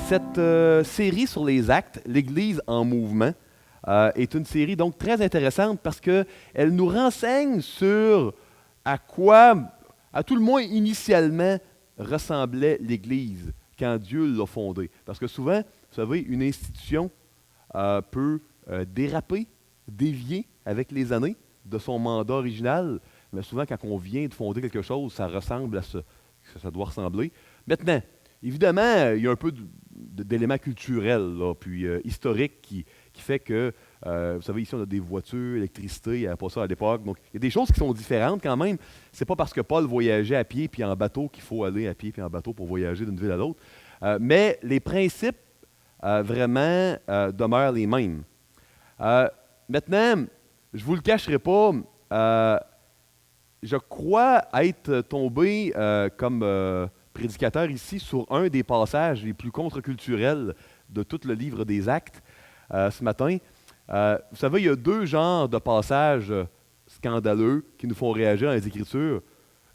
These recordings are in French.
Cette série sur les actes, l'Église en mouvement, est une série donc très intéressante parce qu'elle nous renseigne sur à quoi, à tout le moins initialement, ressemblait l'Église quand Dieu l'a fondée. Parce que souvent, vous savez, une institution peut déraper, dévier avec les années de son mandat original, mais souvent quand on vient de fonder quelque chose, ça ressemble à ce que ça doit ressembler. Maintenant, évidemment, il y a un peu d'éléments culturels, là, puis historiques qui fait que, vous savez, ici, on a des voitures, électricité, il n'y avait pas ça à l'époque. Donc, il y a des choses qui sont différentes quand même. C'est pas parce que Paul voyageait à pied puis en bateau qu'il faut aller à pied puis en bateau pour voyager d'une ville à l'autre. Mais les principes, vraiment, demeurent les mêmes. Maintenant, je ne vous le cacherai pas, je crois être tombé comme prédicateur ici sur un des passages les plus contre-culturels de tout le livre des Actes ce matin. Vous savez, il y a deux genres de passages scandaleux qui nous font réagir dans les Écritures.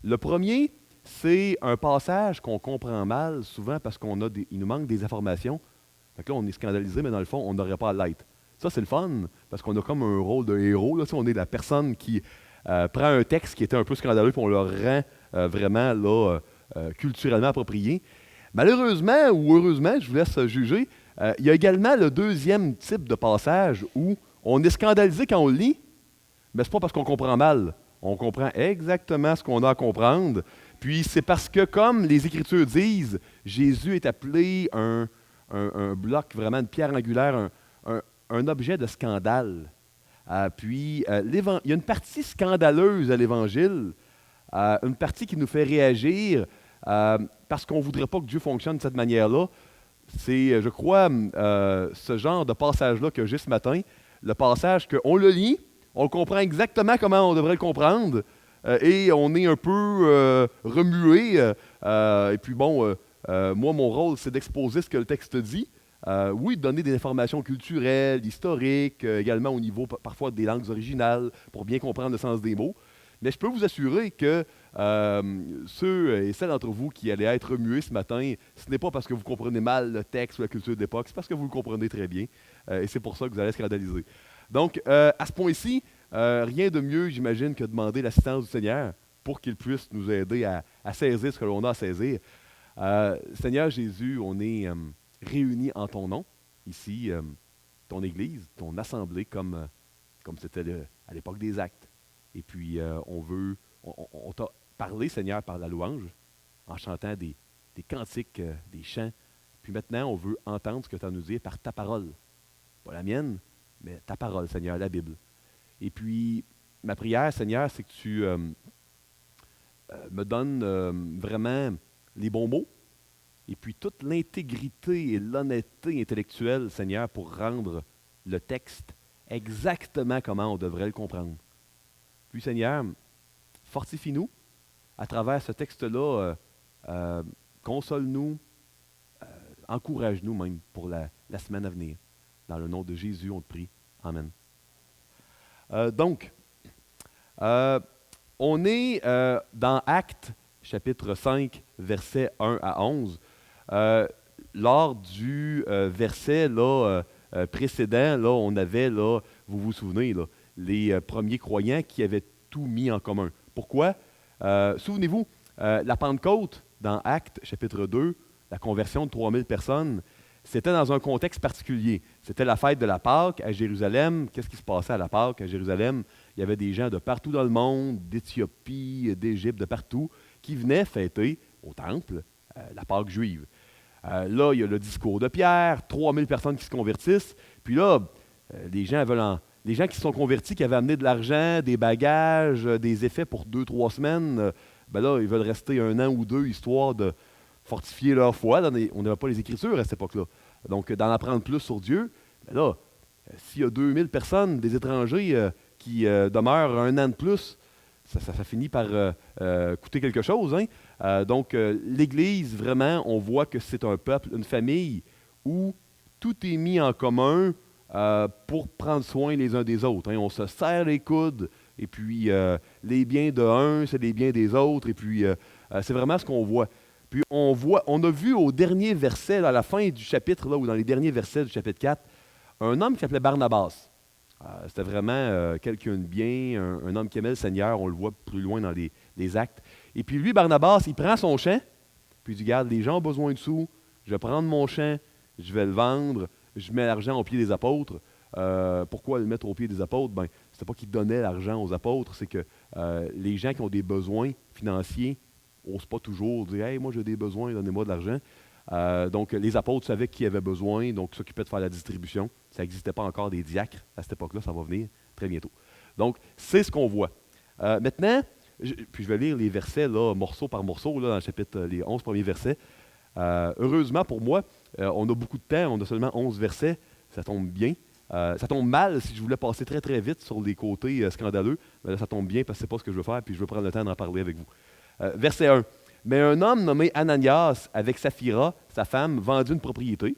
Le premier, c'est un passage qu'on comprend mal, souvent parce il nous manque des informations. Fait que là, on est scandalisé, mais dans le fond, on n'aurait pas à l'être. Ça, c'est le fun, parce qu'on a comme un rôle de héros. Là, on est la personne qui prend un texte qui était un peu scandaleux, puis on le rend vraiment là, culturellement approprié. Malheureusement ou heureusement, je vous laisse juger, il y a également le deuxième type de passage où on est scandalisé quand on le lit, mais ce n'est pas parce qu'on comprend mal. On comprend exactement ce qu'on a à comprendre. Puis c'est parce que, comme les Écritures disent, Jésus est appelé un bloc, vraiment une pierre angulaire, un objet de scandale. Puis il y a une partie scandaleuse à l'Évangile, une partie qui nous fait réagir parce qu'on ne voudrait pas que Dieu fonctionne de cette manière-là. C'est, je crois, ce genre de passage-là que j'ai ce matin, le passage qu'on le lit, on comprend exactement comment on devrait le comprendre, et on est un peu remué. Et puis bon, moi, mon rôle, c'est d'exposer ce que le texte dit. Oui, de donner des informations culturelles, historiques, également au niveau parfois des langues originales, pour bien comprendre le sens des mots. Mais je peux vous assurer que ceux et celles d'entre vous qui allaient être remués ce matin, ce n'est pas parce que vous comprenez mal le texte ou la culture d'époque, c'est parce que vous le comprenez très bien. Et c'est pour ça que vous allez être scandalisés. Donc, à ce point-ci, rien de mieux, j'imagine, que de demander l'assistance du Seigneur pour qu'il puisse nous aider à saisir ce que l'on a à saisir. Seigneur Jésus, on est réunis en ton nom, ici, ton Église, ton assemblée, comme c'était à l'époque des Actes. Et puis, on t'a parlé, Seigneur, par la louange, en chantant des cantiques, des chants. Puis maintenant, on veut entendre ce que tu as à nous dire par ta parole. Pas la mienne, mais ta parole, Seigneur, la Bible. Et puis, ma prière, Seigneur, c'est que tu me donnes vraiment les bons mots, et puis toute l'intégrité et l'honnêteté intellectuelle, Seigneur, pour rendre le texte exactement comment on devrait le comprendre. Puis, Seigneur, fortifie-nous à travers ce texte-là, console-nous, encourage-nous même pour la semaine à venir. Dans le nom de Jésus, on te prie. Amen. Donc, on est dans Actes, chapitre 5, versets 1 à 11. Lors du verset là, précédent, là, on avait, là, vous vous souvenez, là, les premiers croyants qui avaient tout mis en commun. Pourquoi? Souvenez-vous, la Pentecôte, dans Actes, chapitre 2, la conversion de 3000 personnes, c'était dans un contexte particulier. C'était la fête de la Pâque à Jérusalem. Qu'est-ce qui se passait à la Pâque à Jérusalem? Il y avait des gens de partout dans le monde, d'Éthiopie, d'Égypte, de partout, qui venaient fêter au temple la Pâque juive. Là, il y a le discours de Pierre, 3000 personnes qui se convertissent. Puis là, les gens qui se sont convertis, qui avaient amené de l'argent, des bagages, des effets pour 2-3 semaines, ben là, ils veulent rester 1 an ou 2, histoire de fortifier leur foi. On n'avait pas les Écritures à cette époque-là. Donc, d'en apprendre plus sur Dieu, ben là, s'il y a 2000 personnes, des étrangers qui demeurent 1 an de plus, ça finit par coûter quelque chose. Hein? Donc, l'Église, vraiment, on voit que c'est un peuple, une famille où tout est mis en commun pour prendre soin les uns des autres. Hein? On se serre les coudes, et puis les biens de un, c'est les biens des autres, et puis c'est vraiment ce qu'on voit. Puis on a vu au dernier verset, là, à la fin du chapitre, là, ou dans les derniers versets du chapitre 4, un homme qui s'appelait Barnabas. C'était vraiment quelqu'un de bien, un homme qui aimait le Seigneur, on le voit plus loin dans les actes. Et puis lui, Barnabas, il prend son champ, puis il dit, regarde, les gens ont besoin de sous, je vais prendre mon champ, je vais le vendre, je mets l'argent au pied des apôtres. Pourquoi le mettre au pied des apôtres? Ben, c'était pas qu'il donnait l'argent aux apôtres, c'est que les gens qui ont des besoins financiers n'osent pas toujours dire, hey, moi j'ai des besoins, donnez-moi de l'argent. Donc, les apôtres savaient qui avait besoin, donc s'occupaient de faire la distribution. Ça n'existait pas encore des diacres à cette époque-là, ça va venir très bientôt. Donc, c'est ce qu'on voit. Maintenant, puis je vais lire les versets, là, morceau par morceau, là, dans le chapitre, les 11 premiers versets. Heureusement pour moi, on a beaucoup de temps, on a seulement 11 versets, ça tombe bien. Ça tombe mal si je voulais passer très très vite sur les côtés scandaleux, mais là, ça tombe bien parce que ce n'est pas ce que je veux faire, puis je veux prendre le temps d'en parler avec vous. Verset 1. Mais un homme nommé Ananias, avec Saphira, sa femme, vendit une propriété.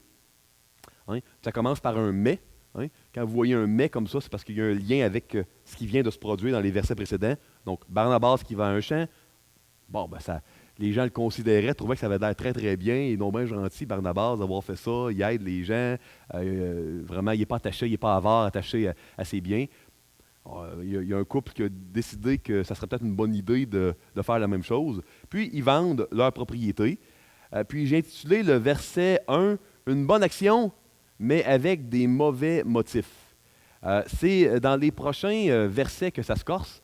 Hein? Ça commence par un mais. Hein? Quand vous voyez un mais comme ça, c'est parce qu'il y a un lien avec ce qui vient de se produire dans les versets précédents. Donc, Barnabas qui vend un champ, bon, ben les gens le considéraient, trouvaient que ça avait l'air très très bien, et non bien gentil, Barnabas, d'avoir fait ça, il aide les gens, vraiment, il n'est pas attaché, il n'est pas avare, attaché à ses biens. Il y a un couple qui a décidé que ça serait peut-être une bonne idée de faire la même chose. Puis, ils vendent leur propriété. Puis, j'ai intitulé le verset 1 « Une bonne action, mais avec des mauvais motifs ». C'est dans les prochains versets que ça se corse.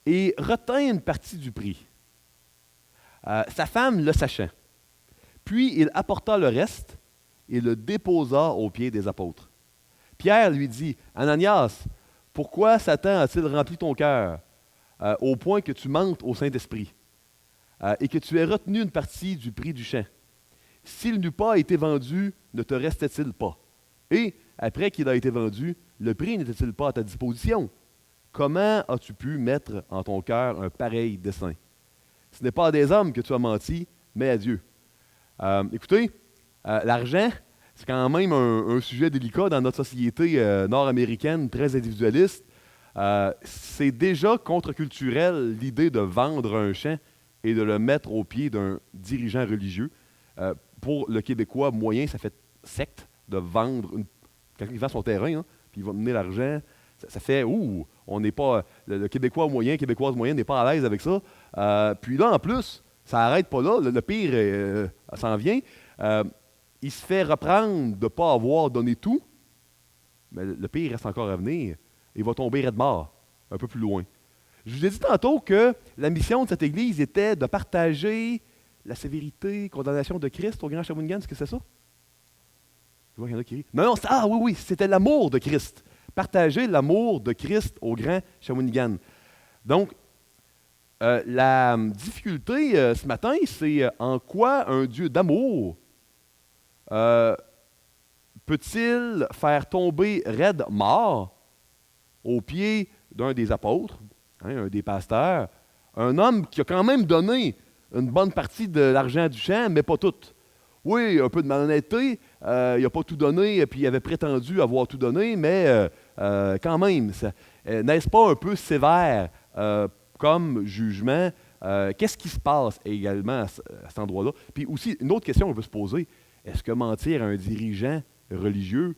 Et retint une partie du prix. Sa femme le sachant. Puis, il apporta le reste et le déposa aux pieds des apôtres. Pierre lui dit, « Ananias, pourquoi Satan a-t-il rempli ton cœur au point que tu mentes au Saint-Esprit et que tu aies retenu une partie du prix du champ? S'il n'eût pas été vendu, ne te restait-il pas? Et, après qu'il a été vendu, le prix n'était-il pas à ta disposition? Comment as-tu pu mettre en ton cœur un pareil dessein? Ce n'est pas à des hommes que tu as menti, mais à Dieu. » Écoutez, l'argent, c'est quand même un sujet délicat dans notre société nord-américaine très individualiste. C'est déjà contre-culturel l'idée de vendre un champ et de le mettre au pied d'un dirigeant religieux. Pour le Québécois moyen, ça fait secte de vendre quelqu'un qui vend son terrain, hein, puis il va mener l'argent. Ça fait, on n'est pas, le Québécois moyen, Québécoise moyenne n'est pas à l'aise avec ça. Puis là, en plus, ça n'arrête pas là. Le pire s'en vient. Il se fait reprendre de ne pas avoir donné tout, mais le pire reste encore à venir. Il va tomber raide mort, un peu plus loin. Je vous ai dit tantôt que la mission de cette Église était de partager la sévérité, condamnation de Christ au Grand Shawinigan. Est-ce que c'est ça? Je vois qu'il y en a qui rient. Non, oui, c'était l'amour de Christ. Partager l'amour de Christ au Grand Shawinigan. Donc, la difficulté ce matin, c'est en quoi un Dieu d'amour peut-il faire tomber raide mort aux pieds d'un des apôtres, un des pasteurs, un homme qui a quand même donné une bonne partie de l'argent du champ, mais pas tout. Oui, un peu de malhonnêteté, il n'a pas tout donné, puis il avait prétendu avoir tout donné, mais quand même, n'est-ce pas un peu sévère comme jugement? Qu'est-ce qui se passe également à cet endroit-là? Puis aussi, une autre question qu'on peut se poser, est-ce que mentir à un dirigeant religieux,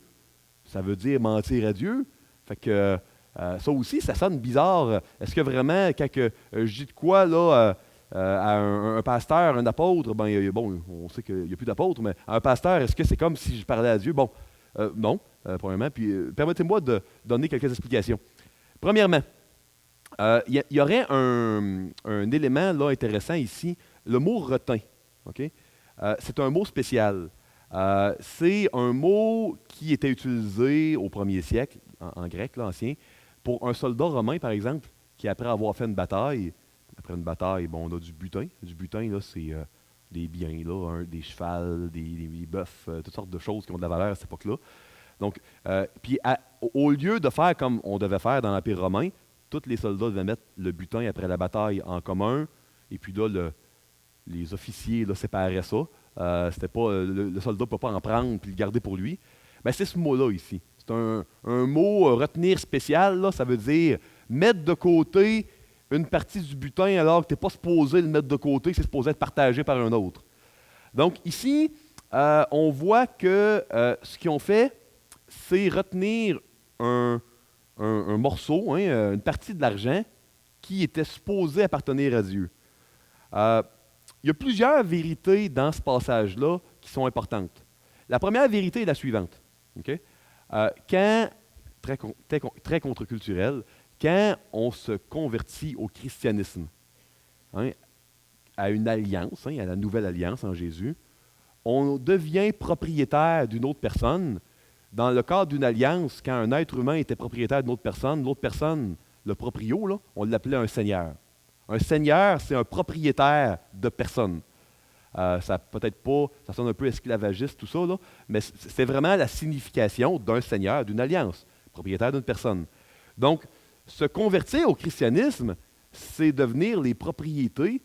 ça veut dire mentir à Dieu? Fait que ça aussi, ça sonne bizarre. Est-ce que vraiment, quand je dis de quoi là, à un pasteur, un apôtre, bon, on sait qu'il n'y a plus d'apôtres, mais à un pasteur, est-ce que c'est comme si je parlais à Dieu? Bon, non, premièrement. Puis permettez-moi de donner quelques explications. Premièrement, il y aurait un élément là, intéressant ici, le mot retint. Okay? C'est un mot spécial. C'est un mot qui était utilisé au 1er siècle, en grec, l'ancien, pour un soldat romain, par exemple, qui, après avoir fait une bataille, bon, on a du butin. Du butin, là, c'est des biens, là, des chevals, des bœufs, toutes sortes de choses qui ont de la valeur à cette époque-là. Donc, puis au lieu de faire comme on devait faire dans l'Empire romain, tous les soldats devaient mettre le butin après la bataille en commun, et puis là, les officiers là, séparaient ça. C'était pas, le soldat ne peut pas en prendre et le garder pour lui. Mais c'est ce mot-là ici. C'est un mot retenir spécial, là, ça veut dire mettre de côté une partie du butin alors que tu n'es pas supposé le mettre de côté, c'est supposé être partagé par un autre. Donc ici, on voit que ce qu'ils ont fait, c'est retenir un morceau, une partie de l'argent qui était supposé appartenir à Dieu. Il y a plusieurs vérités dans ce passage-là qui sont importantes. La première vérité est la suivante. Okay? Très contre-culturel, quand on se convertit au christianisme, à une alliance, à la nouvelle alliance en Jésus, on devient propriétaire d'une autre personne. Dans le cadre d'une alliance, quand un être humain était propriétaire d'une autre personne, le proprio, là, on l'appelait un seigneur. Un seigneur, c'est un propriétaire de personne. Ça peut-être pas, ça sonne un peu esclavagiste tout ça, là, mais c'est vraiment la signification d'un seigneur, d'une alliance, propriétaire d'une personne. Donc, se convertir au christianisme, c'est devenir les propriétés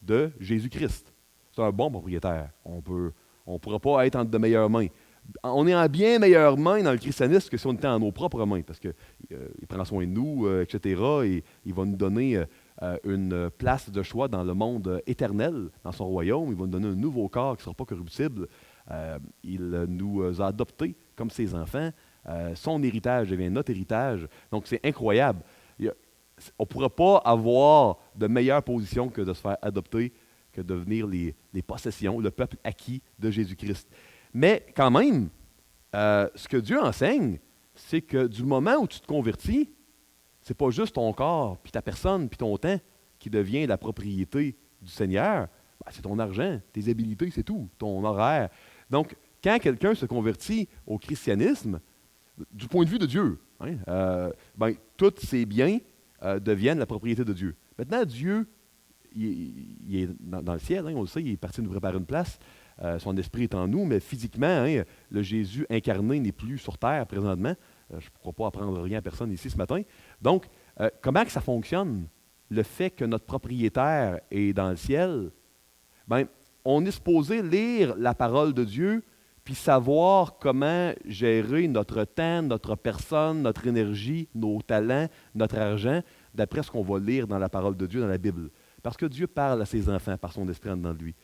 de Jésus-Christ. C'est un bon propriétaire. On ne pourra pas être entre de meilleures mains. On est en bien meilleures mains dans le christianisme que si on était en nos propres mains, parce qu'il prend soin de nous, etc., et il va nous donner une place de choix dans le monde éternel, dans son royaume. Il va nous donner un nouveau corps qui ne sera pas corruptible. Il nous a adoptés comme ses enfants. Son héritage devient notre héritage. Donc, c'est incroyable. On ne pourra pas avoir de meilleure position que de se faire adopter, que de devenir les possessions, le peuple acquis de Jésus-Christ. Mais quand même, ce que Dieu enseigne, c'est que du moment où tu te convertis, c'est pas juste ton corps, puis ta personne, puis ton temps qui devient la propriété du Seigneur. Ben, c'est ton argent, tes habilités, c'est tout, ton horaire. Donc, quand quelqu'un se convertit au christianisme, du point de vue de Dieu, tous ses biens deviennent la propriété de Dieu. Maintenant, Dieu, il est dans le ciel, on le sait, il est parti nous préparer une place. Son esprit est en nous, mais physiquement, le Jésus incarné n'est plus sur terre présentement. Je ne pourrais pas apprendre rien à personne ici ce matin. Donc, comment que ça fonctionne? Le fait que notre propriétaire est dans le ciel, on est supposé lire la parole de Dieu puis savoir comment gérer notre temps, notre personne, notre énergie, nos talents, notre argent, d'après ce qu'on va lire dans la parole de Dieu, dans la Bible. Parce que Dieu parle à ses enfants par son esprit en dedans de lui.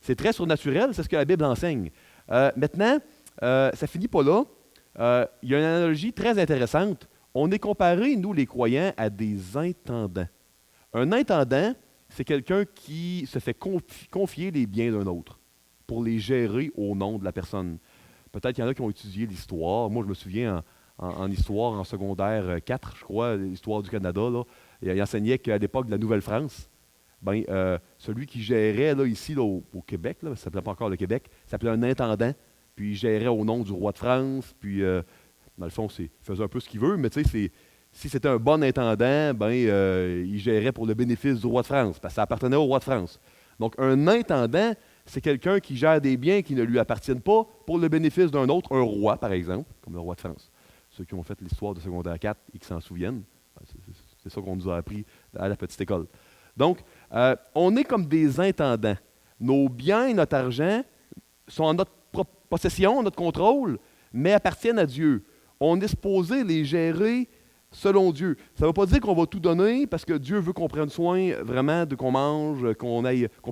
C'est très surnaturel, c'est ce que la Bible enseigne. Maintenant, ça finit pas là. Il y a une analogie très intéressante. On est comparé, nous les croyants, à des intendants. Un intendant, c'est quelqu'un qui se fait confier les biens d'un autre pour les gérer au nom de la personne. Peut-être qu'il y en a qui ont étudié l'histoire. Moi, je me souviens en histoire, en secondaire 4, je crois, l'histoire du Canada, là, il enseignait qu'à l'époque de la Nouvelle-France, celui qui gérait ici au Québec, là, ça ne s'appelait pas encore le Québec, ça s'appelait un intendant, puis il gérait au nom du roi de France, puis dans le fond, il faisait un peu ce qu'il veut, mais tu sais, si c'était un bon intendant, il gérait pour le bénéfice du roi de France, parce que ça appartenait au roi de France. Donc, un intendant, c'est quelqu'un qui gère des biens qui ne lui appartiennent pas pour le bénéfice d'un autre, un roi, par exemple, comme le roi de France. Ceux qui ont fait l'histoire de secondaire 4 et qui s'en souviennent, c'est ça qu'on nous a appris à la petite école. Donc, on est comme des intendants. Nos biens, notre argent sont en notre possession, notre contrôle, mais appartiennent à Dieu. On est supposé les gérer selon Dieu. Ça ne veut pas dire qu'on va tout donner parce que Dieu veut qu'on prenne soin vraiment de qu'on mange, qu'on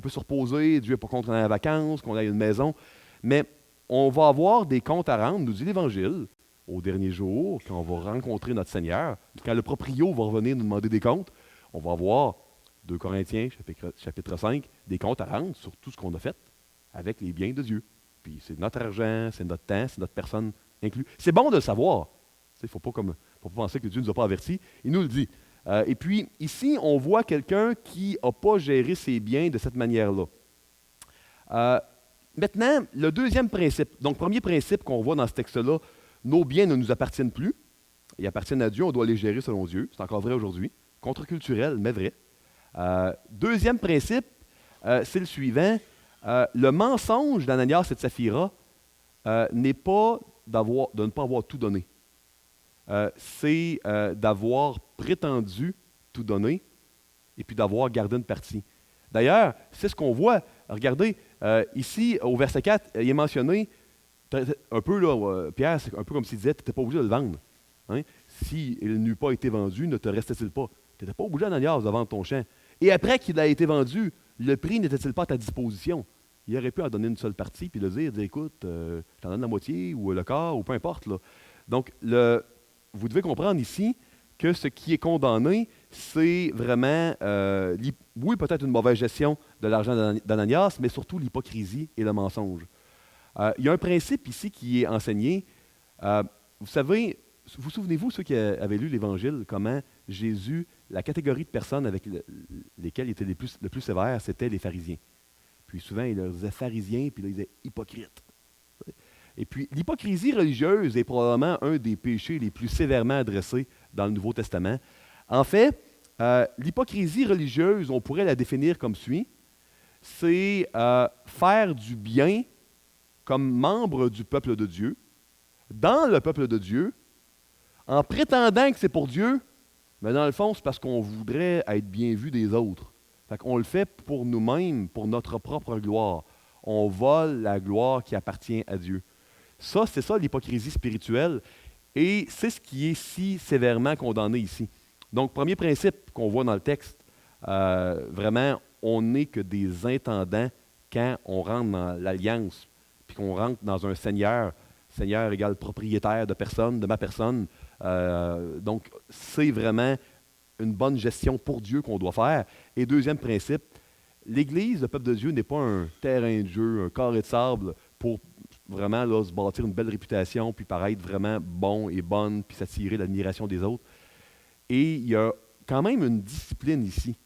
peut se reposer. Dieu n'est pas contre qu'on aille en vacances, qu'on aille à une maison. Mais on va avoir des comptes à rendre, nous dit l'Évangile, au dernier jour, quand on va rencontrer notre Seigneur, quand le proprio va revenir nous demander des comptes, on va avoir 2 Corinthiens, chapitre 5, des comptes à rendre sur tout ce qu'on a fait avec les biens de Dieu. Puis c'est notre argent, c'est notre temps, c'est notre personne inclus. C'est bon de le savoir. Il ne faut pas penser que Dieu ne nous a pas avertis. Il nous le dit. Et puis, ici, on voit quelqu'un qui n'a pas géré ses biens de cette manière-là. Maintenant, le deuxième principe. Donc, premier principe qu'on voit dans ce texte-là, nos biens ne nous appartiennent plus. Ils appartiennent à Dieu, on doit les gérer selon Dieu. C'est encore vrai aujourd'hui. Contre-culturel, mais vrai. Deuxième principe, c'est le suivant. Le mensonge d'Ananias et de Saphira n'est pas de ne pas avoir tout donné. C'est d'avoir prétendu tout donner et puis d'avoir gardé une partie. D'ailleurs, c'est ce qu'on voit. Regardez, ici, au verset 4, il est mentionné, un peu, là, Pierre, c'est un peu comme s'il disait, tu n'étais pas obligé de le vendre. Hein? S'il n'eût pas été vendu, ne te restait-il pas? Tu n'étais pas obligé, Ananias, de vendre ton champ. Et après qu'il a été vendu, le prix n'était-il pas à ta disposition? Il aurait pu en donner une seule partie, puis le dire écoute, je t'en donne la moitié, ou le quart, ou peu importe. Là. Donc, vous devez comprendre ici que ce qui est condamné, c'est vraiment, oui, peut-être une mauvaise gestion de l'argent d'Ananias, mais surtout l'hypocrisie et le mensonge. Il y a un principe ici qui est enseigné. Vous savez, vous souvenez-vous, ceux qui avaient lu l'Évangile, comment Jésus, la catégorie de personnes avec lesquelles il était le plus sévère, c'était les pharisiens. Puis souvent, il leur disait pharisiens, puis là, il disait hypocrites. Et puis, l'hypocrisie religieuse est probablement un des péchés les plus sévèrement adressés dans le Nouveau Testament. En fait, l'hypocrisie religieuse, on pourrait la définir comme suit. C'est faire du bien comme membre du peuple de Dieu, dans le peuple de Dieu, en prétendant que c'est pour Dieu, mais dans le fond, c'est parce qu'on voudrait être bien vu des autres. Fait qu'on le fait pour nous-mêmes, pour notre propre gloire. On vole la gloire qui appartient à Dieu. Ça, c'est ça l'hypocrisie spirituelle, et c'est ce qui est si sévèrement condamné ici. Donc, premier principe qu'on voit dans le texte, vraiment, on n'est que des intendants quand on rentre dans l'alliance, puis qu'on rentre dans un seigneur. Seigneur égale propriétaire de personne, de ma personne. Donc, c'est vraiment une bonne gestion pour Dieu qu'on doit faire. Et deuxième principe, l'Église, le peuple de Dieu, n'est pas un terrain de jeu, un carré de sable pour vraiment là, se bâtir une belle réputation, puis paraître vraiment bon et bonne, puis s'attirer l'admiration des autres. Et il y a quand même une discipline ici,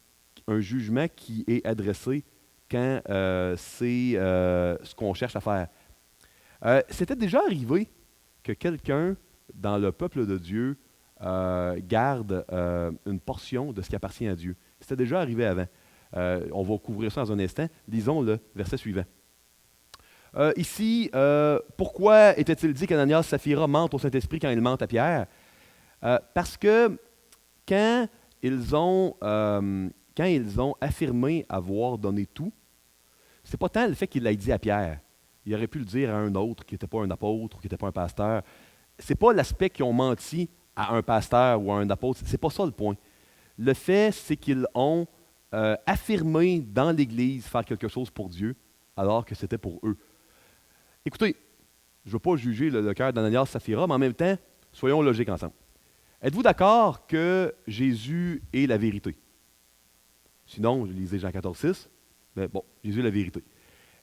un jugement qui est adressé quand c'est ce qu'on cherche à faire. C'était déjà arrivé que quelqu'un dans le peuple de Dieu garde une portion de ce qui appartient à Dieu. C'était déjà arrivé avant. On va couvrir ça dans un instant. Lisons le verset suivant. Ici, pourquoi était-il dit qu'Ananias et Saphira mentent au Saint-Esprit quand ils mentent à Pierre? Parce que quand ils ont affirmé avoir donné tout, c'est pas tant le fait qu'il l'ait dit à Pierre. Il aurait pu le dire à un autre qui n'était pas un apôtre ou qui n'était pas un pasteur. C'est pas l'aspect qu'ils ont menti à un pasteur ou à un apôtre. C'est pas ça le point. Le fait, c'est qu'ils ont affirmé dans l'Église faire quelque chose pour Dieu, alors que c'était pour eux. Écoutez, je ne veux pas juger le cœur d'Ananias et Saphira, mais en même temps, soyons logiques ensemble. Êtes-vous d'accord que Jésus est la vérité? Sinon, je lisais Jean 14,6, mais bon, Jésus est la vérité.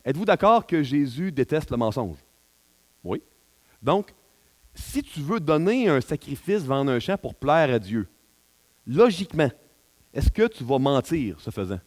Êtes-vous d'accord que Jésus déteste le mensonge? Oui. Donc, si tu veux donner un sacrifice, vendre un champ pour plaire à Dieu, logiquement, est-ce que tu vas mentir ce faisant?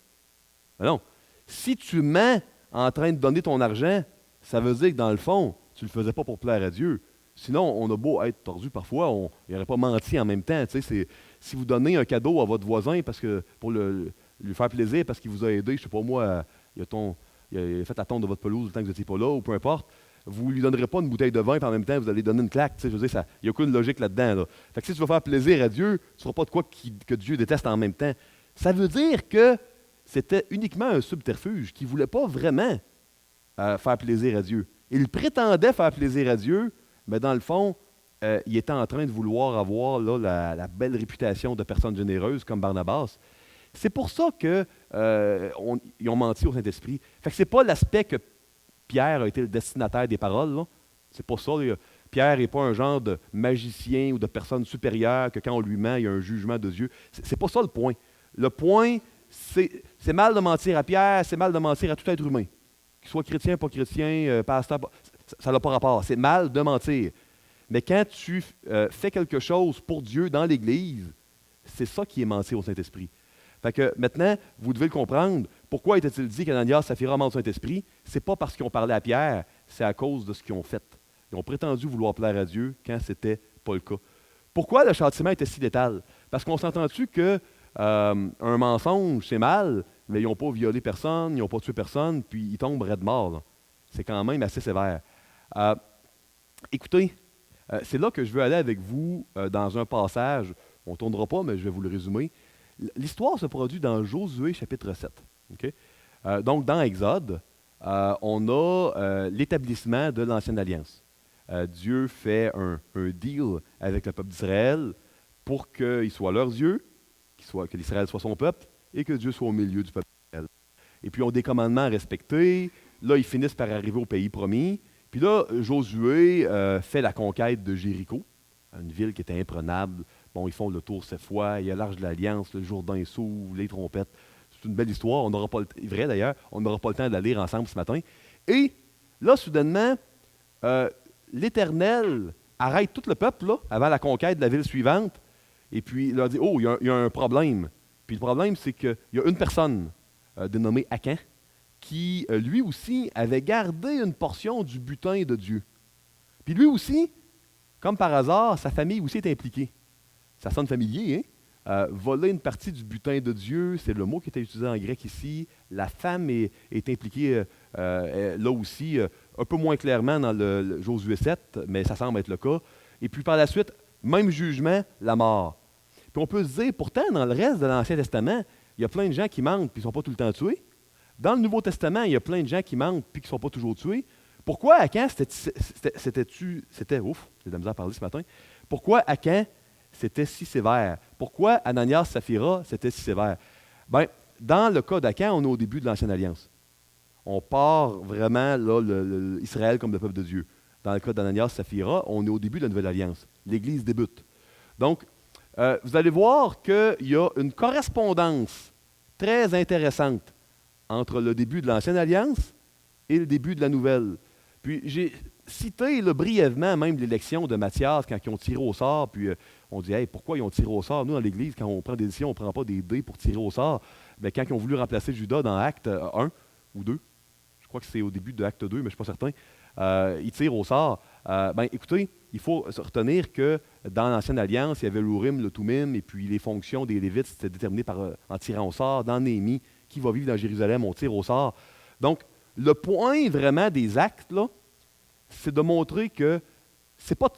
Ben non. Si tu mens en train de donner ton argent, ça veut dire que dans le fond, tu ne le faisais pas pour plaire à Dieu. Sinon, on a beau être tordu parfois, il n'aurait pas menti en même temps. Si vous donnez un cadeau à votre voisin parce que pour lui faire plaisir, parce qu'il vous a aidé, je ne sais pas moi, il a fait la tonte de votre pelouse le temps que vous n'étiez pas là, ou peu importe, vous ne lui donnerez pas une bouteille de vin, puis en même temps, vous allez donner une claque. Je veux dire, il n'y a aucune logique là-dedans. Là. Fait que si tu veux faire plaisir à Dieu, tu ne feras pas de quoi que Dieu déteste en même temps. Ça veut dire que c'était uniquement un subterfuge qui ne voulait pas vraiment faire plaisir à Dieu. Il prétendait faire plaisir à Dieu, mais dans le fond, il était en train de vouloir avoir là, la belle réputation de personne généreuse comme Barnabas. C'est pour ça qu'ils ont menti au Saint-Esprit. Fait que c'est pas l'aspect que Pierre a été le destinataire des paroles. Là. C'est pas ça. Là. Pierre n'est pas un genre de magicien ou de personne supérieure que quand on lui ment, il y a un jugement de Dieu. C'est pas ça le point. Le point, c'est mal de mentir à Pierre, c'est mal de mentir à tout être humain. Qu'il soit chrétien, pas chrétien, pasteur, ça n'a pas rapport. C'est mal de mentir. Mais quand tu fais quelque chose pour Dieu dans l'Église, c'est ça qui est mentir au Saint-Esprit. Fait que maintenant, vous devez le comprendre. Pourquoi était-il dit qu'Ananias et Saphira mentent au Saint-Esprit? C'est pas parce qu'ils ont parlé à Pierre, c'est à cause de ce qu'ils ont fait. Ils ont prétendu vouloir plaire à Dieu quand ce n'était pas le cas. Pourquoi le châtiment était si létal? Parce qu'on s'entend-tu que un mensonge, c'est mal, mais ils n'ont pas violé personne, ils n'ont pas tué personne, puis ils tombent raide mort. Là. C'est quand même assez sévère. Écoutez, c'est là que je veux aller avec vous dans un passage. On ne tournera pas, mais je vais vous le résumer. L'histoire se produit dans Josué chapitre 7. Okay? Donc, dans Exode, on a l'établissement de l'Ancienne Alliance. Dieu fait un deal avec le peuple d'Israël pour qu'il soit leurs yeux, que l'Israël soit son peuple et que Dieu soit au milieu du peuple d'Israël. Et puis, ils ont des commandements à respecter. Là, ils finissent par arriver au pays promis. Puis là, Josué fait la conquête de Jéricho, une ville qui était imprenable. Bon, ils font le tour 7 fois. Il y a l'Arche de l'Alliance, le Jourdain s'ouvre, les trompettes. C'est une belle histoire. On n'aura pas vrai d'ailleurs, on n'aura pas le temps de la lire ensemble ce matin. Et là, soudainement, l'Éternel arrête tout le peuple là, avant la conquête de la ville suivante. Et puis, il leur dit, oh, il y a un problème. Puis le problème, c'est qu'il y a une personne dénommée Akan qui, lui aussi, avait gardé une portion du butin de Dieu. Puis lui aussi, comme par hasard, sa famille aussi est impliquée. Ça sonne familier, hein? Voler une partie du butin de Dieu, c'est le mot qui était utilisé en grec ici. La femme est impliquée là aussi, un peu moins clairement dans le Josué 7, mais ça semble être le cas. Et puis par la suite, même jugement, la mort. Puis on peut se dire, pourtant, dans le reste de l'Ancien Testament, il y a plein de gens qui mentent et qui ne sont pas tout le temps tués. Dans le Nouveau Testament, il y a plein de gens qui mentent et qui ne sont pas toujours tués. Pourquoi Akan, ouf, j'ai de la misère à parler ce matin. Pourquoi Akan, c'était si sévère? Pourquoi Ananias, Saphira, c'était si sévère? Bien, dans le cas d'Akan, on est au début de l'Ancienne Alliance. On part vraiment, là, Israël comme le peuple de Dieu. Dans le cas d'Ananias, Saphira, on est au début de la Nouvelle Alliance. L'Église débute. Donc, vous allez voir qu'il y a une correspondance très intéressante entre le début de l'Ancienne Alliance et le début de la Nouvelle. Puis j'ai cité là, brièvement même l'élection de Matthias quand ils ont tiré au sort, puis on dit hey, pourquoi ils ont tiré au sort? Nous, dans l'Église, quand on prend des décisions, on ne prend pas des dés pour tirer au sort. Bien, quand ils ont voulu remplacer Judas dans Acte 1 ou 2, je crois que c'est au début de Acte 2, mais je ne suis pas certain, ils tirent au sort. Ben, écoutez, il faut se retenir que dans l'Ancienne Alliance, il y avait l'Urim, le Thummim, et puis les fonctions des Lévites, c'était déterminé en tirant au sort. Dans Néhémie, qui va vivre dans Jérusalem, on tire au sort. Donc, le point vraiment des actes, là, c'est de montrer que c'est pas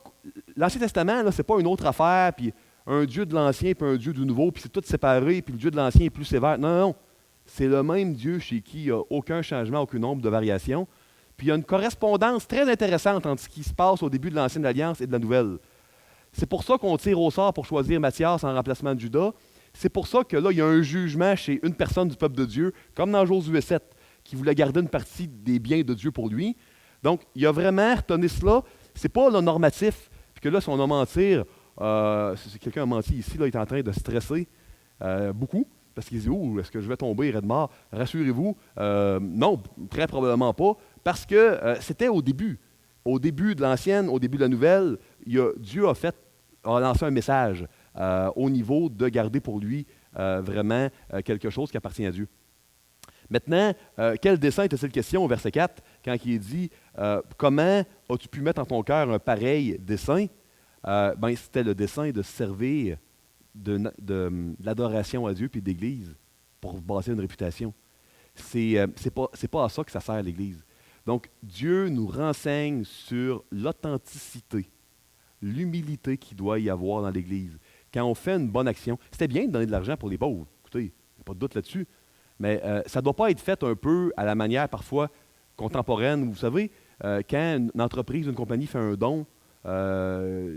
l'Ancien Testament, ce n'est pas une autre affaire, puis un Dieu de l'Ancien puis un Dieu du Nouveau, puis c'est tout séparé, puis le Dieu de l'Ancien est plus sévère. Non, non, non. C'est le même Dieu chez qui il n'y a aucun changement, aucun nombre de variations. Puis il y a une correspondance très intéressante entre ce qui se passe au début de l'Ancienne Alliance et de la Nouvelle. C'est pour ça qu'on tire au sort pour choisir Matthias en remplacement de Judas. C'est pour ça que là, il y a un jugement chez une personne du peuple de Dieu, comme dans Josué 7, qui voulait garder une partie des biens de Dieu pour lui. Donc, il y a vraiment retenu cela. Ce n'est pas le normatif. Puis que là, si on a mentir, si quelqu'un a menti ici, là, il est en train de stresser beaucoup, parce qu'il dit « Oh, est-ce que je vais tomber, raide mort? » Rassurez-vous, non, très probablement pas, parce que c'était au début. Au début de l'Ancienne, au début de la Nouvelle, Dieu a lancé un message au niveau de garder pour lui vraiment quelque chose qui appartient à Dieu. Maintenant, quel dessein était-il question au verset 4, quand il est dit comment as-tu pu mettre en ton cœur un pareil dessein? Ben, c'était le dessein de servir de l'adoration à Dieu puis d'Église pour bâtir une réputation. C'est pas à ça que ça sert l'Église. Donc, Dieu nous renseigne sur l'authenticité, l'humilité qu'il doit y avoir dans l'Église. Quand on fait une bonne action, c'était bien de donner de l'argent pour les pauvres. Écoutez, il n'y a pas de doute là-dessus. Mais ça ne doit pas être fait un peu à la manière parfois contemporaine. Vous savez, quand une entreprise, une compagnie fait un don,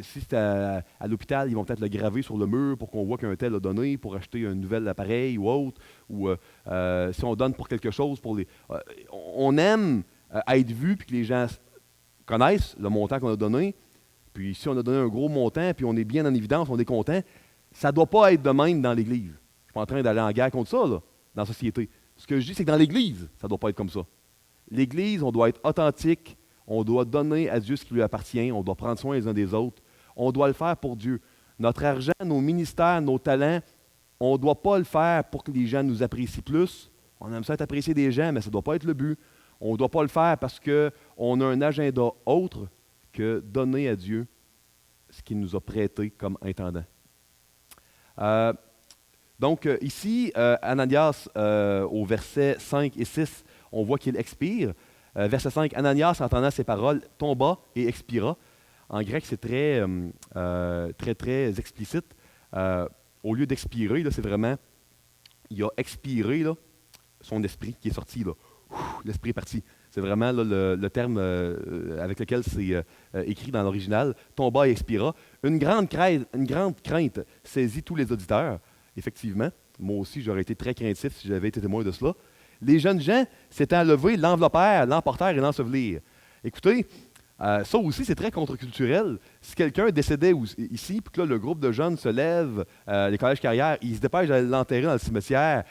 si c'est à l'hôpital, ils vont peut-être le graver sur le mur pour qu'on voit qu'un tel a donné pour acheter un nouvel appareil ou autre. Ou si on donne pour quelque chose, on aime être vu et que les gens connaissent le montant qu'on a donné. Puis si on a donné un gros montant puis on est bien en évidence, on est content, ça ne doit pas être de même dans l'Église. Je ne suis pas en train d'aller en guerre contre ça, là, dans la société. Ce que je dis, c'est que dans l'Église, ça ne doit pas être comme ça. L'Église, on doit être authentique, on doit donner à Dieu ce qui lui appartient, on doit prendre soin les uns des autres, on doit le faire pour Dieu. Notre argent, nos ministères, nos talents, on ne doit pas le faire pour que les gens nous apprécient plus. On aime ça être apprécié des gens, mais ça ne doit pas être le but. On ne doit pas le faire parce qu'on a un agenda autre que donner à Dieu ce qu'il nous a prêté comme intendant. Donc ici, Ananias, au verset 5 et 6, on voit qu'il expire. Verset 5, Ananias, entendant ces paroles, tomba et expira. En grec, c'est très, très explicite. Au lieu d'expirer, là, c'est vraiment, il a expiré là, son esprit qui est sorti. Là. L'esprit est parti. C'est vraiment là, le terme avec lequel c'est écrit dans l'original. Tomba et expira. Une grande crainte saisit tous les auditeurs. effectivement. Moi aussi, j'aurais été très craintif si j'avais été témoin de cela. Les jeunes gens s'étaient enlevés, l'enveloppèrent, l'emportèrent et l'ensevelirent. Écoutez, ça aussi, c'est très contre-culturel. Si quelqu'un décédait ici, puis que là, le groupe de jeunes se lève, les collèges carrières, ils se dépêchent d'aller l'enterrer dans le cimetière,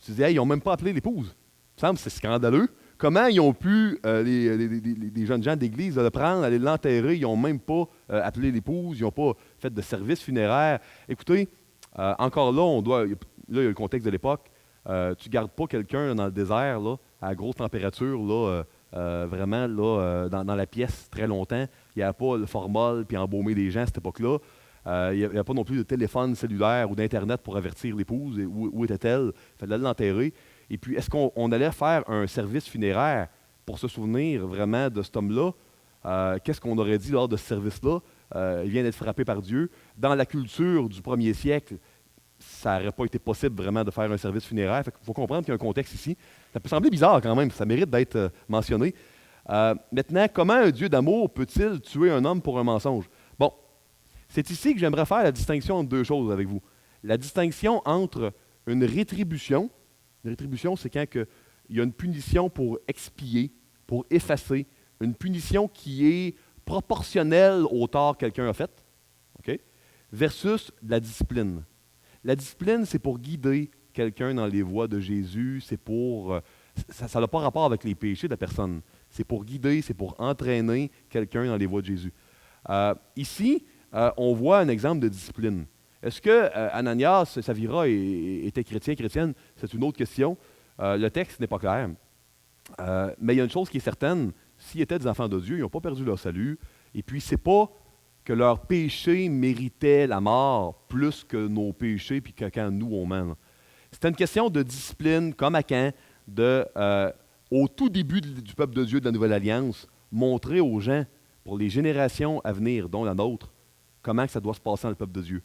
tu dis, hey, ils n'ont même pas appelé l'épouse. Il me semble que c'est scandaleux. Comment ils ont pu, les jeunes gens d'église, le prendre, aller l'enterrer, ils n'ont même pas appelé l'épouse, ils n'ont pas fait de service funéraire. Écoutez, encore là, là, il y a le contexte de l'époque. Tu ne gardes pas quelqu'un dans le désert, là, à grosse température, là, vraiment là, dans la pièce très longtemps. Il n'y avait pas le formol puis embaumer les gens à cette époque-là. Il n'y avait pas non plus de téléphone cellulaire ou d'Internet pour avertir l'épouse. Où était-elle? Il fallait l'enterrer. Et puis, est-ce qu'on allait faire un service funéraire pour se souvenir vraiment de cet homme-là? Qu'est-ce qu'on aurait dit lors de ce service-là? Il vient d'être frappé par Dieu. Dans la culture du premier siècle, ça n'aurait pas été possible vraiment de faire un service funéraire. Il faut comprendre qu'il y a un contexte ici. Ça peut sembler bizarre quand même, ça mérite d'être mentionné. Maintenant, comment un Dieu d'amour peut-il tuer un homme pour un mensonge? Bon, c'est ici que j'aimerais faire la distinction entre deux choses avec vous. La distinction entre une rétribution. Une rétribution, c'est quand il y a une punition pour expier, pour effacer, une punition qui est proportionnelle au tort que quelqu'un a fait, OK? Versus la discipline. La discipline, c'est pour guider quelqu'un dans les voies de Jésus, c'est pour... ça n'a pas rapport avec les péchés de la personne. C'est pour guider, c'est pour entraîner quelqu'un dans les voies de Jésus. Ici, on voit un exemple de discipline. Est-ce que Ananias, Saphira était chrétienne? C'est une autre question. Le texte n'est pas clair. Mais il y a une chose qui est certaine, s'ils étaient des enfants de Dieu, ils n'ont pas perdu leur salut. Et puis, c'est pas que leurs péchés méritaient la mort plus que nos péchés, puis que quand nous, on ment. C'était une question de discipline, comme à Caen, au tout début du peuple de Dieu de la Nouvelle Alliance, montrer aux gens, pour les générations à venir, dont la nôtre, comment que ça doit se passer dans le peuple de Dieu.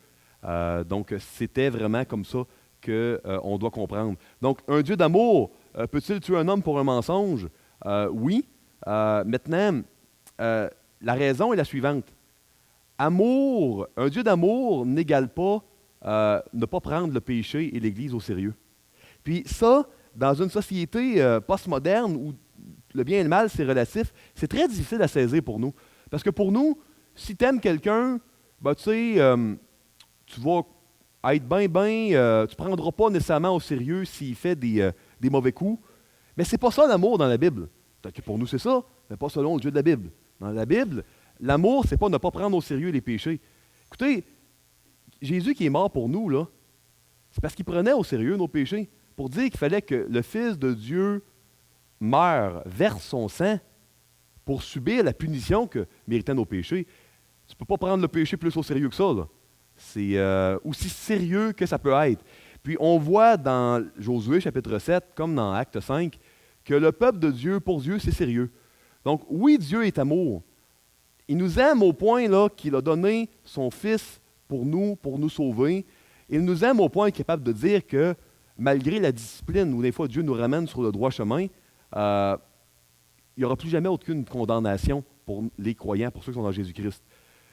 Donc, c'était vraiment comme ça qu'on doit comprendre. Donc, un Dieu d'amour, peut-il tuer un homme pour un mensonge? Oui. Maintenant, la raison est la suivante. Amour, un Dieu d'amour n'égale pas ne pas prendre le péché et l'Église au sérieux. Puis ça, dans une société postmoderne où le bien et le mal, c'est relatif, c'est très difficile à saisir pour nous. Parce que pour nous, si tu aimes quelqu'un, ben, tu sais, tu vas être bien, tu ne prendras pas nécessairement au sérieux s'il fait des mauvais coups. Mais c'est pas ça l'amour dans la Bible. Peut-être que pour nous, c'est ça, mais pas selon le Dieu de la Bible. Dans la Bible, l'amour, c'est pas ne pas prendre au sérieux les péchés. Écoutez, Jésus qui est mort pour nous, là, c'est parce qu'il prenait au sérieux nos péchés. Pour dire qu'il fallait que le Fils de Dieu meure, verse son sang pour subir la punition que méritaient nos péchés. Tu ne peux pas prendre le péché plus au sérieux que ça, là. C'est aussi sérieux que ça peut être. Puis on voit dans Josué chapitre 7, comme dans Acte 5, que le peuple de Dieu, pour Dieu, c'est sérieux. Donc oui, Dieu est amour. Il nous aime au point là, qu'il a donné son Fils pour nous sauver. Il nous aime au point qu'il est capable de dire que malgré la discipline où des fois Dieu nous ramène sur le droit chemin, il n'y aura plus jamais aucune condamnation pour les croyants, pour ceux qui sont dans Jésus-Christ.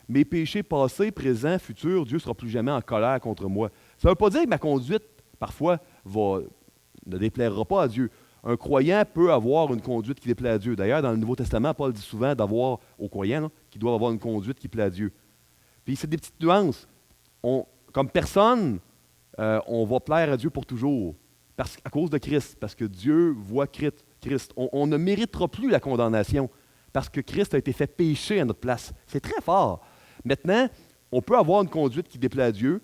Mes péchés passés, présents, futurs, Dieu ne sera plus jamais en colère contre moi. Ça ne veut pas dire que ma conduite, parfois, ne déplaira pas à Dieu. Un croyant peut avoir une conduite qui déplaît à Dieu. D'ailleurs, dans le Nouveau Testament, Paul dit souvent d'avoir aux croyants qu'ils doivent avoir une conduite qui plaît à Dieu. Puis c'est des petites nuances. Comme personne, on va plaire à Dieu pour toujours, à cause de Christ, parce que Dieu voit Christ. On ne méritera plus la condamnation, parce que Christ a été fait pécher à notre place. C'est très fort. Maintenant, on peut avoir une conduite qui déplaît à Dieu,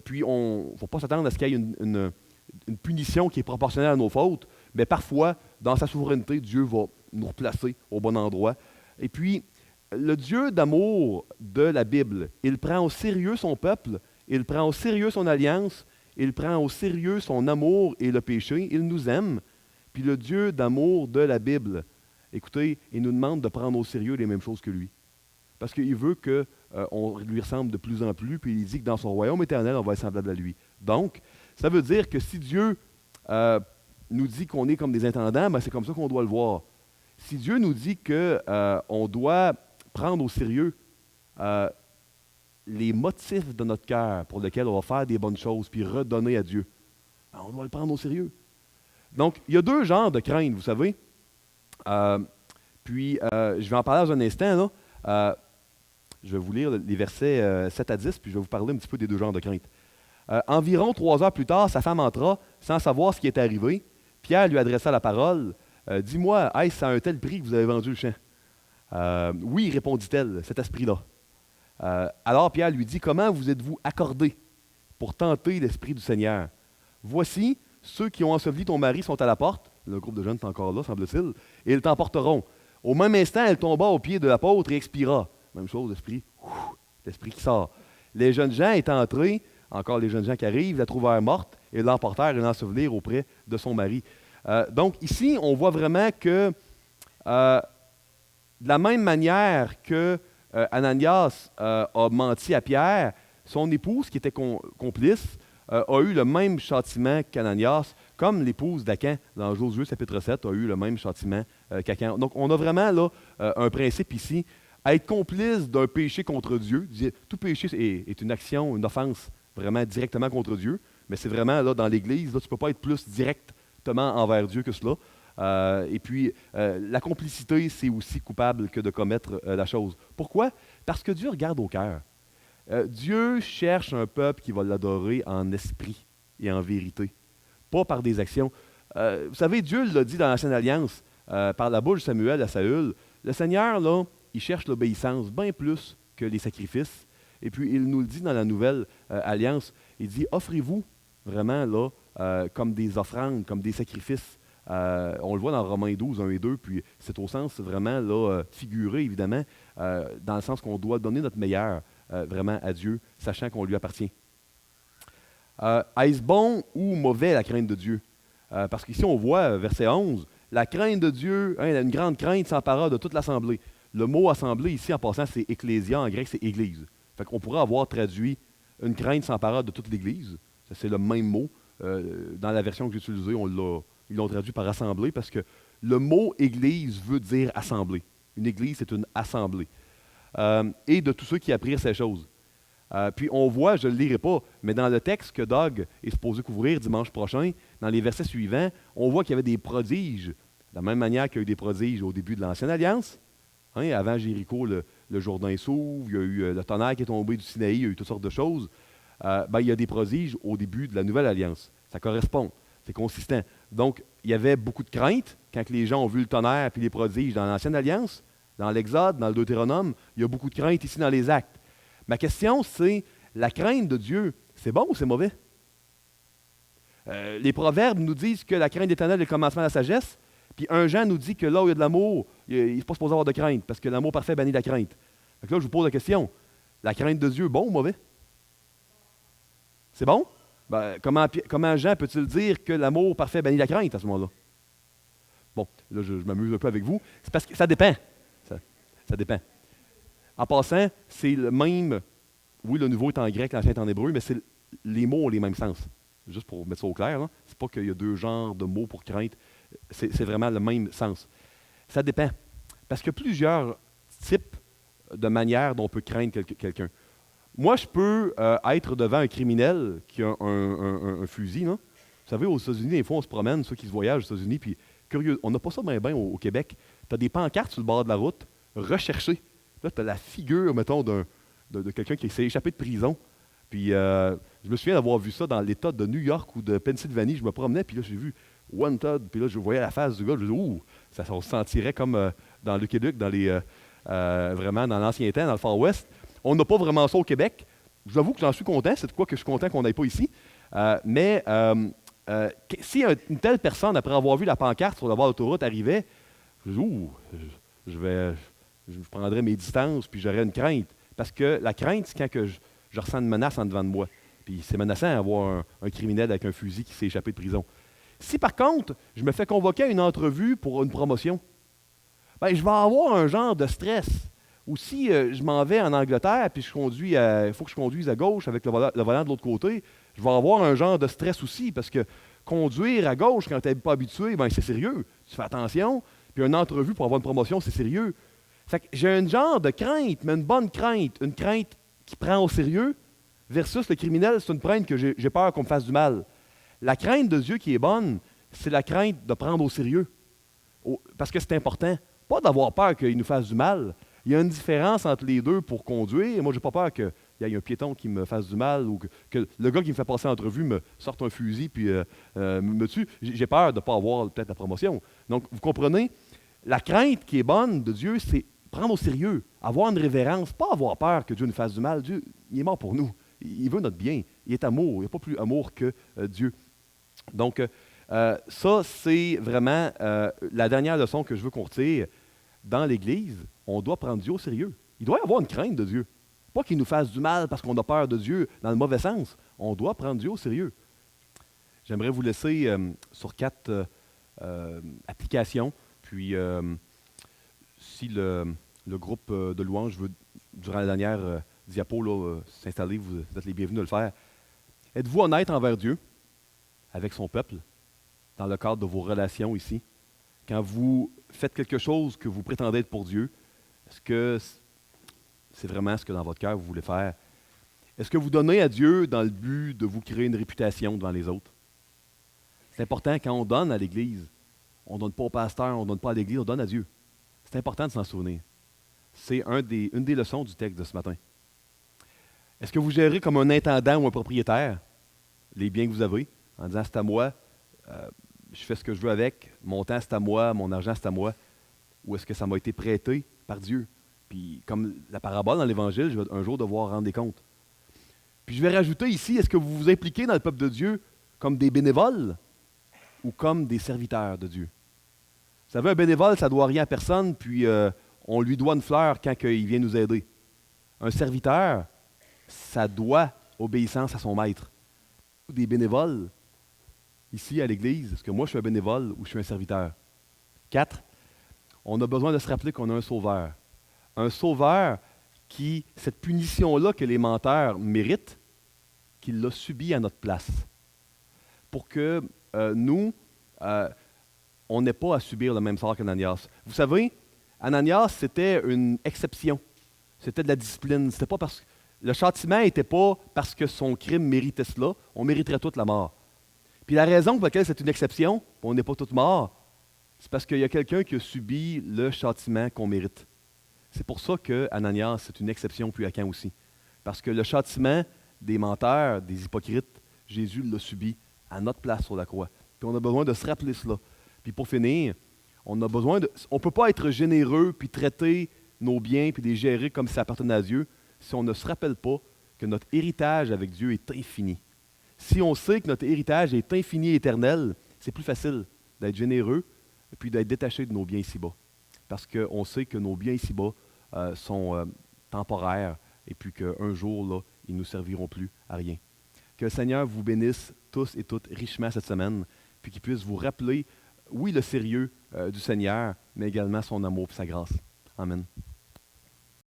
puis il ne faut pas s'attendre à ce qu'il y ait une punition qui est proportionnelle à nos fautes, mais parfois, dans sa souveraineté, Dieu va nous replacer au bon endroit. Et puis, le Dieu d'amour de la Bible, il prend au sérieux son peuple, il prend au sérieux son alliance, il prend au sérieux son amour et le péché, il nous aime. Puis le Dieu d'amour de la Bible, écoutez, il nous demande de prendre au sérieux les mêmes choses que lui. Parce qu'il veut qu'on lui ressemble de plus en plus, puis il dit que dans son royaume éternel, on va être semblable à lui. Donc, ça veut dire que si Dieu nous dit qu'on est comme des intendants, ben c'est comme ça qu'on doit le voir. Si Dieu nous dit qu'on doit prendre au sérieux les motifs de notre cœur pour lesquels on va faire des bonnes choses puis redonner à Dieu, ben, on doit le prendre au sérieux. Donc, il y a deux genres de crainte, vous savez. Je vais en parler dans un instant. Là. Je vais vous lire les versets 7 à 10, puis je vais vous parler un petit peu des deux genres de crainte. Environ 3 heures plus tard, sa femme entra, sans savoir ce qui était arrivé. Pierre lui adressa la parole. Dis-moi, est-ce à un tel prix que vous avez vendu le champ? Oui, répondit-elle, cet esprit-là. Alors Pierre lui dit, comment vous êtes-vous accordé pour tenter l'Esprit du Seigneur? Voici, ceux qui ont enseveli ton mari sont à la porte. Le groupe de jeunes est encore là, semble-t-il. Et ils t'emporteront. Au même instant, elle tomba aux pieds de l'apôtre et expira. Même chose, l'esprit qui sort. Les jeunes gens étant entrés, encore les jeunes gens qui arrivent, la trouvèrent morte et l'emportèrent et l'ensevelirent auprès de son mari. Donc ici, on voit vraiment que de la même manière que Ananias a menti à Pierre, son épouse, qui était complice, a eu le même châtiment qu'Ananias, comme l'épouse d'Acan, dans Josué chapitre 7, a eu le même châtiment qu'Acan. Donc, on a vraiment là un principe ici, à être complice d'un péché contre Dieu. Tout péché est une action, une offense vraiment directement contre Dieu, mais c'est vraiment là dans l'Église, là, tu ne peux pas être plus directement envers Dieu que cela. La complicité, c'est aussi coupable que de commettre la chose. Pourquoi? Parce que Dieu regarde au cœur. Dieu cherche un peuple qui va l'adorer en esprit et en vérité, pas par des actions. Vous savez, Dieu l'a dit dans l'Ancienne Alliance, par la bouche de Samuel à Saül, le Seigneur, là, il cherche l'obéissance bien plus que les sacrifices. Et puis, il nous le dit dans la Nouvelle Alliance, il dit, offrez-vous vraiment là comme des offrandes, comme des sacrifices. On le voit dans Romains 12, 1 et 2, puis c'est au sens vraiment là, figuré, évidemment, dans le sens qu'on doit donner notre meilleur vraiment à Dieu, sachant qu'on lui appartient. Est-ce bon ou mauvais la crainte de Dieu? Parce qu'ici on voit, verset 11, la crainte de Dieu, une grande crainte s'empara de toute l'assemblée. Le mot assemblée ici, en passant, c'est ecclésia, en grec c'est église. Fait qu'on pourrait avoir traduit une crainte s'empara de toute l'église. Ça, c'est le même mot. Dans la version que j'ai utilisée, ils l'ont traduit par assemblée parce que le mot église veut dire assemblée. Une église, c'est une assemblée. Et de tous ceux qui apprirent ces choses. Puis on voit, je ne le lirai pas, mais dans le texte que Doug est supposé couvrir dimanche prochain, dans les versets suivants, on voit qu'il y avait des prodiges, de la même manière qu'il y a eu des prodiges au début de l'Ancienne Alliance. Avant Jéricho, le Jourdain s'ouvre, il y a eu le tonnerre qui est tombé du Sinaï, il y a eu toutes sortes de choses. Il y a des prodiges au début de la Nouvelle Alliance. Ça correspond, c'est consistant. Donc, il y avait beaucoup de crainte quand les gens ont vu le tonnerre et les prodiges dans l'Ancienne Alliance, dans l'Exode, dans le Deutéronome. Il y a beaucoup de crainte ici dans les Actes. Ma question, c'est, la crainte de Dieu, c'est bon ou c'est mauvais? Les Proverbes nous disent que la crainte d'Éternel est le commencement de la sagesse, puis 1 Jean nous dit que là où il y a de l'amour, il n'est pas supposé avoir de crainte, parce que l'amour parfait bannit la crainte. Donc là, je vous pose la question, la crainte de Dieu, bon ou mauvais? C'est bon? Comment Jean peut-il dire que l'amour parfait bannit la crainte à ce moment-là? Bon, là, je m'amuse un peu avec vous. C'est parce que ça dépend. Ça dépend. En passant, c'est le même. Oui, le nouveau est en grec, l'ancien est en hébreu, mais les mots ont les mêmes sens. Juste pour mettre ça au clair, c'est pas qu'il y a deux genres de mots pour crainte. C'est vraiment le même sens. Ça dépend. Parce qu'il y a plusieurs types de manières dont on peut craindre quelqu'un. Moi, je peux être devant un criminel qui a un fusil. Non? Vous savez, aux États-Unis, des fois, on se promène, ceux qui se voyagent aux États-Unis, puis curieux, on n'a pas ça bien au Québec. Tu as des pancartes sur le bord de la route, recherché. Là, tu as la figure, mettons, de quelqu'un qui s'est échappé de prison. Puis, je me souviens d'avoir vu ça dans l'État de New York ou de Pennsylvanie. Je me promenais, puis là, j'ai vu Wanted, puis là, je voyais la face du gars. Je me disais, on se sentirait comme dans Lucky Luke, vraiment dans l'ancien temps, dans le Far West. On n'a pas vraiment ça au Québec. Je vous avoue que j'en suis content. C'est de quoi que je suis content qu'on n'aille pas ici. Si une telle personne, après avoir vu la pancarte sur le bord de l'autoroute, arrivait, je dis, je prendrais mes distances, puis j'aurais une crainte. Parce que la crainte, c'est quand je ressens une menace en devant de moi. Puis c'est menaçant d'avoir un criminel avec un fusil qui s'est échappé de prison. Si par contre, je me fais convoquer à une entrevue pour une promotion, je vais avoir un genre de stress. Ou si je m'en vais en Angleterre, puis il faut que je conduise à gauche avec le volant de l'autre côté, je vais avoir un genre de stress aussi, parce que conduire à gauche quand tu n'es pas habitué, c'est sérieux. Tu fais attention. Puis une entrevue pour avoir une promotion, c'est sérieux. Fait que j'ai un genre de crainte, mais une bonne crainte, une crainte qui prend au sérieux, versus le criminel, c'est une crainte que j'ai peur qu'on me fasse du mal. La crainte de Dieu qui est bonne, c'est la crainte de prendre au sérieux. Parce que c'est important. Pas d'avoir peur qu'il nous fasse du mal. Il y a une différence entre les deux pour conduire. Et moi, je n'ai pas peur qu'il y ait un piéton qui me fasse du mal ou que le gars qui me fait passer l'entrevue me sorte un fusil puis me tue. J'ai peur de ne pas avoir peut-être la promotion. Donc, vous comprenez, la crainte qui est bonne de Dieu, c'est prendre au sérieux, avoir une révérence, pas avoir peur que Dieu nous fasse du mal. Dieu, il est mort pour nous. Il veut notre bien. Il est amour. Il n'y a pas plus amour que Dieu. Donc, ça, c'est vraiment la dernière leçon que je veux qu'on retire. Dans l'Église, on doit prendre Dieu au sérieux. Il doit y avoir une crainte de Dieu. Pas qu'il nous fasse du mal parce qu'on a peur de Dieu dans le mauvais sens. On doit prendre Dieu au sérieux. J'aimerais vous laisser sur 4 applications. Puis, si le groupe de louanges veut, durant la dernière diapo, s'installer, vous êtes les bienvenus de le faire. Êtes-vous honnête envers Dieu, avec son peuple, dans le cadre de vos relations ici? Quand vous faites quelque chose que vous prétendez être pour Dieu, est-ce que c'est vraiment ce que dans votre cœur vous voulez faire? Est-ce que vous donnez à Dieu dans le but de vous créer une réputation devant les autres? C'est important quand on donne à l'Église. On ne donne pas au pasteur, on ne donne pas à l'Église, on donne à Dieu. C'est important de s'en souvenir. C'est une des leçons du texte de ce matin. Est-ce que vous gérez comme un intendant ou un propriétaire les biens que vous avez, en disant c'est à moi, je fais ce que je veux avec, mon temps c'est à moi, mon argent c'est à moi, ou est-ce que ça m'a été prêté par Dieu? Puis comme la parabole dans l'Évangile, je vais un jour devoir rendre des comptes. Puis je vais rajouter ici, est-ce que vous vous impliquez dans le peuple de Dieu comme des bénévoles ou comme des serviteurs de Dieu? Vous savez, un bénévole, ça ne doit rien à personne, puis on lui doit une fleur quand il vient nous aider. Un serviteur, ça doit obéissance à son maître. Des bénévoles, ici à l'Église, est-ce que moi je suis un bénévole ou je suis un serviteur? 4, on a besoin de se rappeler qu'on a un sauveur. Un sauveur qui, cette punition-là que les menteurs méritent, qu'il l'a subie à notre place. Pour que nous, on n'ait pas à subir le même sort qu'Ananias. Vous savez, Ananias, c'était une exception. C'était de la discipline. C'était pas parce que le châtiment n'était pas parce que son crime méritait cela. On mériterait toute la mort. Puis la raison pour laquelle c'est une exception, on n'est pas tous morts, c'est parce qu'il y a quelqu'un qui a subi le châtiment qu'on mérite. C'est pour ça que Ananias, c'est une exception puis Akan aussi. Parce que le châtiment des menteurs, des hypocrites, Jésus l'a subi à notre place sur la croix. Puis on a besoin de se rappeler cela. Puis pour finir, on a besoin de... On ne peut pas être généreux puis traiter nos biens puis les gérer comme si ça appartenait à Dieu si on ne se rappelle pas que notre héritage avec Dieu est infini. Si on sait que notre héritage est infini et éternel, c'est plus facile d'être généreux et puis d'être détaché de nos biens ici-bas. Parce qu'on sait que nos biens ici-bas sont temporaires et puis qu'un jour, là, ils ne nous serviront plus à rien. Que le Seigneur vous bénisse tous et toutes richement cette semaine, puis qu'il puisse vous rappeler, oui, le sérieux du Seigneur, mais également son amour et sa grâce. Amen.